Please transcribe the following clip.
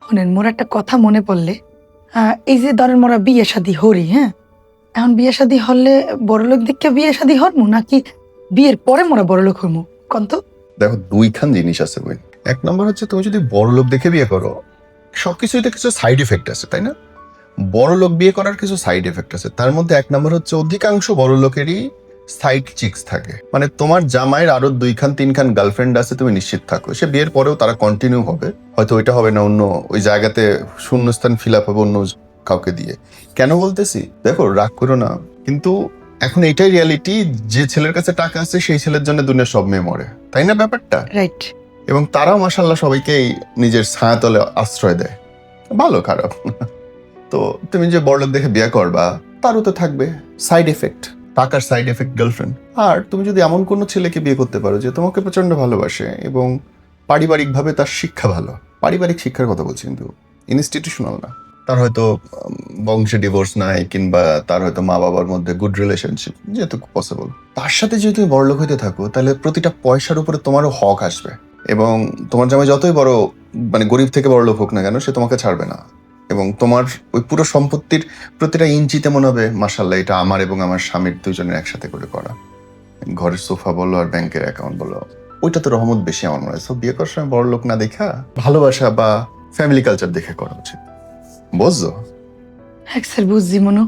শোনেন, মোর একটা কথা মনে পড়লে, এই যে ধরেন মোরা বিয়ে শাদী হরি, হ্যাঁ, এখন বিয়ে শাদী হলে বড়লোক দেখে বিয়ে শাদী হরমু নাকি বিয়ের পরে মোরা বড়লোক হইমু কন্ত? দেখো, দুইখান জিনিস আছে বই। এক নম্বর হচ্ছে, তুমি যদি বড় লোক দেখে বিয়ে করো, সবকিছুই তো কিছু সাইড এফেক্ট আছে, তাই না? বড় লোক বিয়ে করার কিছু সাইড এফেক্ট আছে। তার মধ্যে এক নম্বর হচ্ছে, অধিকাংশ বড় লোকেরই সাইড চিক্স থাকে। মানে তোমার জামাইয়ের আরো 2-3 গার্লফ্রেন্ড আছে, তুমি নিশ্চিত থাকো সে বিয়ের পরেও তারা কন্টিনিউ হবে। হয়তো ওইটা হবে না, অন্য ওই জায়গাতে শূন্যস্থান ফিল আপ হবে অন্য কাউকে দিয়ে। কেন বলতেছি, দেখো রাগ করো না, কিন্তু এখন এটাই রিয়ালিটি, যে ছেলের কাছে টাকা আছে সেই ছেলের জন্য দুনিয়ার সব মেয়ে মরে, তাই না ব্যাপারটা? রাইট। এবং তারাও মাশাল্লাহ সবাইকেই নিজের ছায়াতলে আশ্রয় দেয়, ভালো খারাপ। তো তুমি যে বড়লোক দেখে বিয়ে করবা, তারও তো থাকবে সাইড এফেক্ট, টাকার সাইড এফেক্ট গার্লফ্রেন্ড। আর তুমি যদি এমন কোনো ছেলেকে বিয়ে করতে পারো যে তোমাকে প্রচন্ড ভালোবাসে এবং পারিবারিকভাবে তার শিক্ষা ভালো, পারিবারিক শিক্ষার কথা বলছি, কিন্তু ইনস্টিটিউশনাল না, তার হয়তো বংশে ডিভোর্স নাই, কিংবা তার হয়তো মা বাবার মধ্যে গুড রিলেশনশিপ, যেহেতু পসিবল, তার সাথে যদি তুমি বড়লোক হইতে থাকো, তাহলে প্রতিটা পয়সার উপরে তোমারও হক আসবে। এবং তোমার জামাই যতই বড়, মানে গরিব থেকে বড়লোক হোক না কেন, সে তোমাকে ছাড়বে না। এবং তোমার ওই পুরো সম্পত্তির প্রতিটা ইঞ্চিতে মনে হবে মাশাল্লাহ এটা আমার এবং আমার স্বামীর দুজনের একসাথে করে করা। ঘরের সোফা বলো আর ব্যাংকের অ্যাকাউন্ট বলো, ওইটা তো রহমত বেশি আমার মনে হয়। সো বিয়ে করার সময় বড় লোক না দেখা ভালোবাসা বা ফ্যামিলি কালচার দেখে করা উচিত, বুঝছো? হ্যাঁ স্যার, বুঝছি মনো।